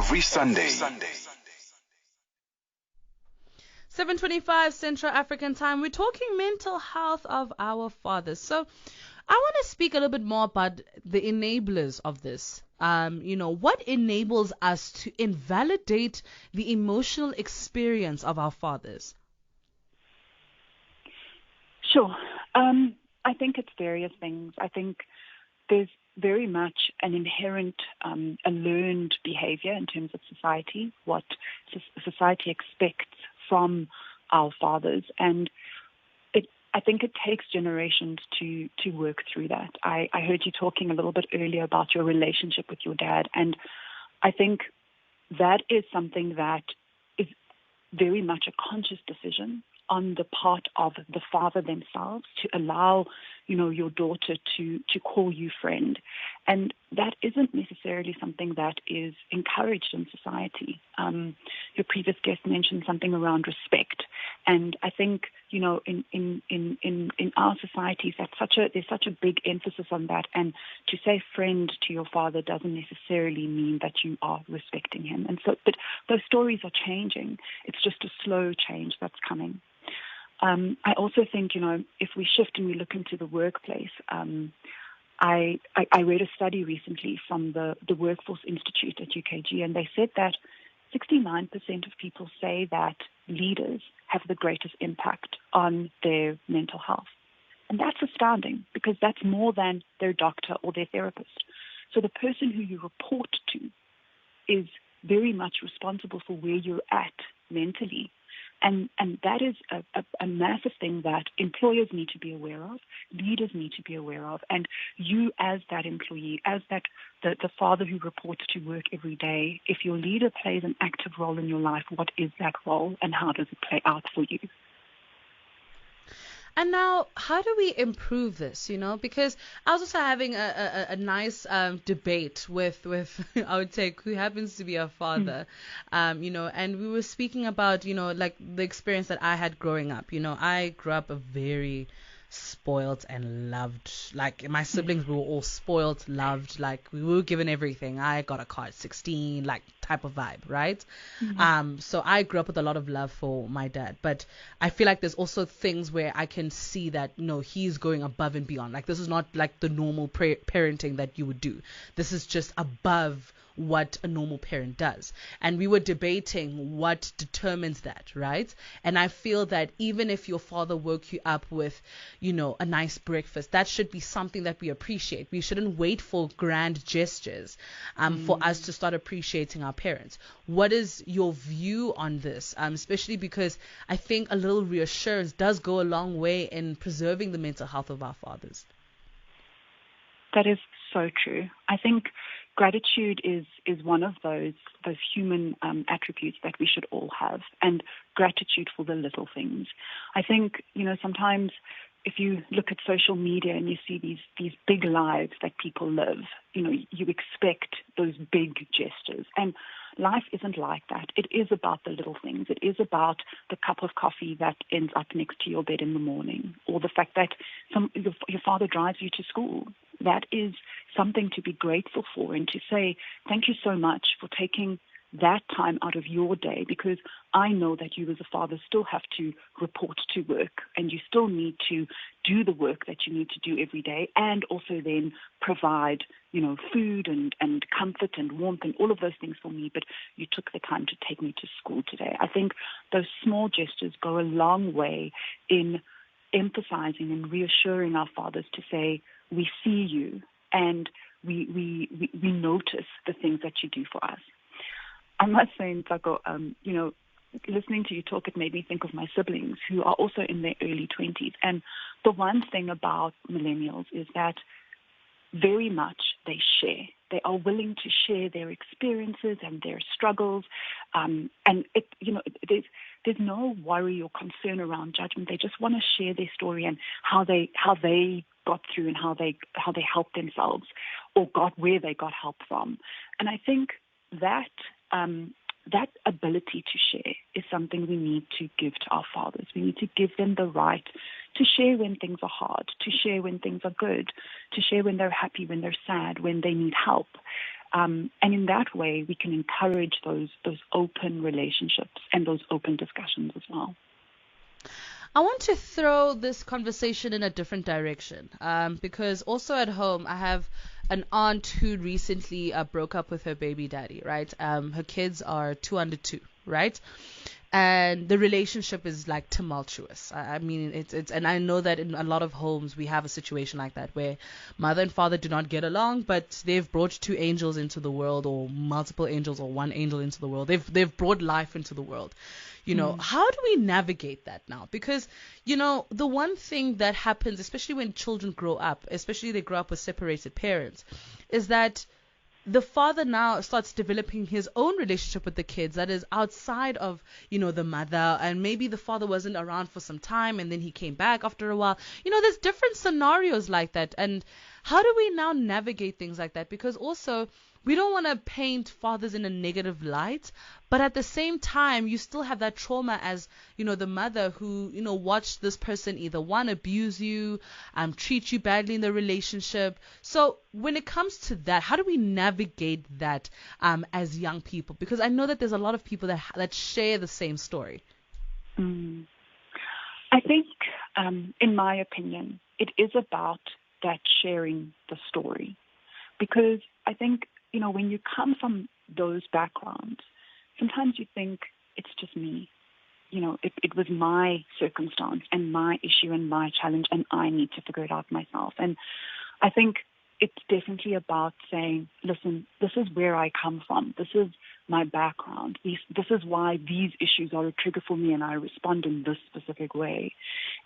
every Sunday. 7:25 Central African Time. We're talking mental health of our fathers. So I want to speak a little bit more about the enablers of this. What enables us to invalidate the emotional experience of our fathers? Sure. I think it's various things. I think there's very much an inherent, a learned behavior in terms of society, what society expects from our fathers. And I think it takes generations to work through that. I heard you talking a little bit earlier about your relationship with your dad, and I think that is something that is very much a conscious decision on the part of the father themselves to allow, your daughter to call you friend. And that isn't necessarily something that is encouraged in society. Your previous guest mentioned something around respect. And I think, in our societies, there's such a big emphasis on that. And to say friend to your father doesn't necessarily mean that you are respecting him. And so, but those stories are changing. It's just a slow change that's coming. I also think, if we shift and we look into the workplace, I read a study recently from the Workforce Institute at UKG, and they said that 69% of people say that leaders have the greatest impact on their mental health. And that's astounding because that's more than their doctor or their therapist. So the person who you report to is very much responsible for where you're at mentally. And that is a massive thing that employers need to be aware of, leaders need to be aware of, and you as that employee, as the father who reports to work every day, if your leader plays an active role in your life, what is that role and how does it play out for you? And now, how do we improve this, Because I was also having a nice debate with I would say, who happens to be a father, and we were speaking about, like the experience that I had growing up. I grew up a very spoiled and loved, like my siblings were all spoiled, loved, like we were given everything. I got a car at 16, like type of vibe, right? So I grew up with a lot of love for my dad, but I feel like there's also things where I can see that he's going above and beyond. Like this is not like the normal parenting that you would do. This is just above what a normal parent does. And we were debating what determines that, right? And I feel that even if your father woke you up with, a nice breakfast, that should be something that we appreciate. We shouldn't wait for grand gestures for us to start appreciating our parents. What is your view on this? Especially because I think a little reassurance does go a long way in preserving the mental health of our fathers. That is so true. I think gratitude is one of those human attributes that we should all have, and gratitude for the little things. I think, sometimes if you look at social media and you see these big lives that people live, you expect those big gestures. And life isn't like that. It is about the little things. It is about the cup of coffee that ends up next to your bed in the morning, or the fact that your father drives you to school. That is something to be grateful for, and to say thank you so much for taking that time out of your day, because I know that you as a father still have to report to work, and you still need to do the work that you need to do every day, and also then provide, food and comfort and warmth and all of those things for me, but you took the time to take me to school today. I think those small gestures go a long way in emphasizing and reassuring our fathers to say, we see you and we notice the things that you do for us. I must say, Ntako, listening to you talk, it made me think of my siblings who are also in their early 20s. And the one thing about millennials is that very much they share. They are willing to share their experiences and their struggles. And there's no worry or concern around judgment. They just want to share their story and how they got through and how they helped themselves or got where they got help from. And I think that that ability to share is something we need to give to our fathers. We need to give them the right to share when things are hard, to share when things are good, to share when they're happy, when they're sad, when they need help. And in that way, we can encourage those open relationships and those open discussions as well. I want to throw this conversation in a different direction, because also at home I have an aunt who recently broke up with her baby daddy, right? Her kids are 2 under 2, right? And the relationship is like tumultuous. I mean, it's, and I know that in a lot of homes we have a situation like that where mother and father do not get along, but they've brought 2 angels into the world, or multiple angels, or 1 angel into the world. They've brought life into the world. How do we navigate that now? Because, the one thing that happens, especially when children grow up, especially they grow up with separated parents, is that the father now starts developing his own relationship with the kids that is outside of, the mother. And maybe the father wasn't around for some time and then he came back after a while. There's different scenarios like that. And how do we now navigate things like that? Because also, we don't want to paint fathers in a negative light, but at the same time, you still have that trauma as, the mother who, watched this person either one, abuse you, treat you badly in the relationship. So when it comes to that, how do we navigate that as young people? Because I know that there's a lot of people that share the same story. I think, in my opinion, it is about that sharing the story. Because I think, when you come from those backgrounds, sometimes you think it's just me. It was my circumstance and my issue and my challenge, and I need to figure it out myself. And I think it's definitely about saying, listen, this is where I come from. This is my background. This is why these issues are a trigger for me and I respond in this specific way.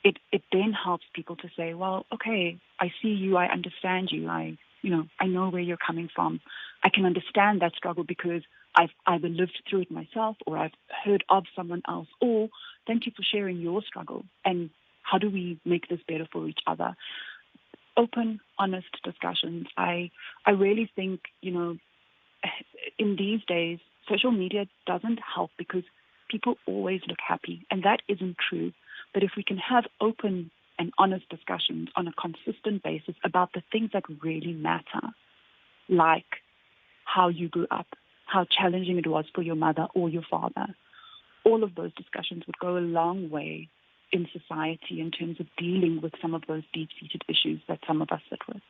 It then helps people to say, well, okay, I see you, I understand you, I know where you're coming from. I can understand that struggle because I've either lived through it myself or I've heard of someone else, or thank you for sharing your struggle. And how do we make this better for each other? Open, honest discussions. I really think, in these days, social media doesn't help because people always look happy, and that isn't true. But if we can have open and honest discussions on a consistent basis about the things that really matter, like how you grew up, how challenging it was for your mother or your father, all of those discussions would go a long way in society in terms of dealing with some of those deep-seated issues that some of us sit with.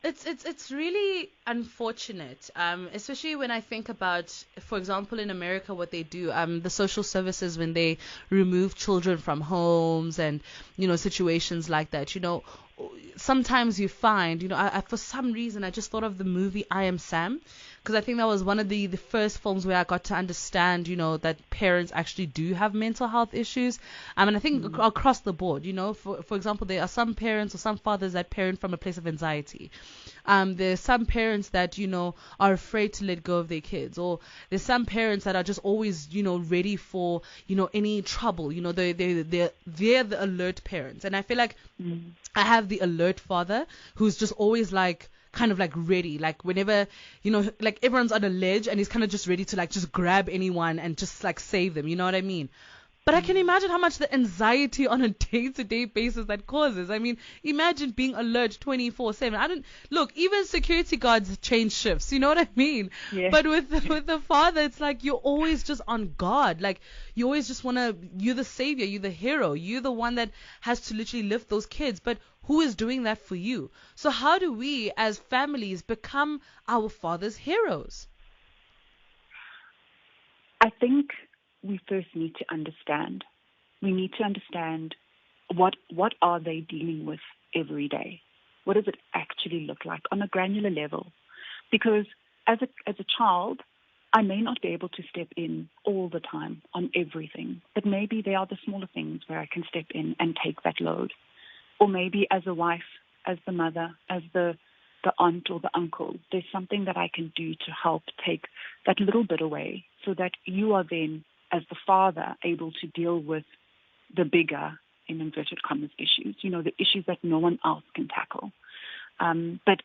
It's really unfortunate, especially when I think about, for example, in America, what they do, the social services, when they remove children from homes and, situations like that, sometimes you find, I for some reason, I just thought of the movie I Am Sam, because I think that was one of the first films where I got to understand, that parents actually do have mental health issues. And I think across the board, for example, there are some parents or some fathers that parent from a place of anxiety. There's some parents that, are afraid to let go of their kids, or there's some parents that are just always, ready for, any trouble. They're the alert parents. And I feel like I have the alert father who's just always kind of ready, whenever, like everyone's on a ledge and he's kind of just ready to just grab anyone and just save them. You know what I mean? But I can imagine how much the anxiety on a day-to-day basis that causes. I mean, imagine being alert 24/7. Even security guards change shifts. You know what I mean? Yeah. But with the father, it's you're always just on guard. You always just you're the savior, you're the hero, you're the one that has to literally lift those kids. But who is doing that for you? So how do we as families become our father's heroes? I think we first need to understand. We need to understand what are they dealing with every day? What does it actually look like on a granular level? Because as a child, I may not be able to step in all the time on everything, but maybe there are the smaller things where I can step in and take that load. Or maybe as a wife, as the mother, as the aunt or the uncle, there's something that I can do to help take that little bit away so that you are then, as the father, able to deal with the bigger, in inverted commas, issues, the issues that no one else can tackle. But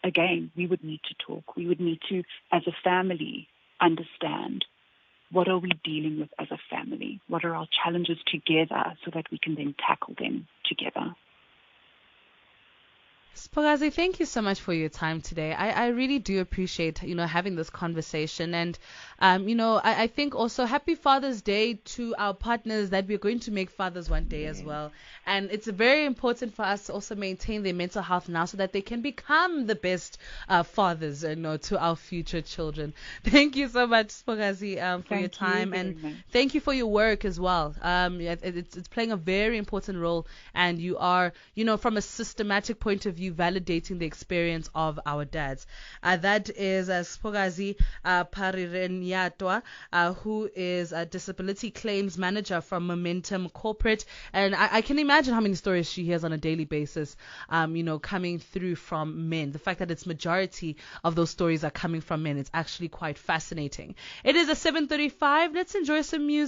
again, we would need to talk. We would need to, as a family, understand what are we dealing with as a family? What are our challenges together so that we can then tackle them together? Siphokazi, thank you so much for your time today. I really do appreciate, having this conversation. And, I think also happy Father's Day to our partners that we're going to make fathers one day as well. And it's very important for us to also maintain their mental health now so that they can become the best fathers, to our future children. Thank you so much, Siphokazi, for your time. And thank you for your work as well. It's playing a very important role. And you are, from a systematic point of view, validating the experience of our dads. That is Siphokazi Parirenyatwa, who is a disability claims manager from Momentum Corporate. And I can imagine how many stories she hears on a daily basis, coming through from men. The fact that it's majority of those stories are coming from men, it's actually quite fascinating. It is a 7:35. Let's enjoy some music.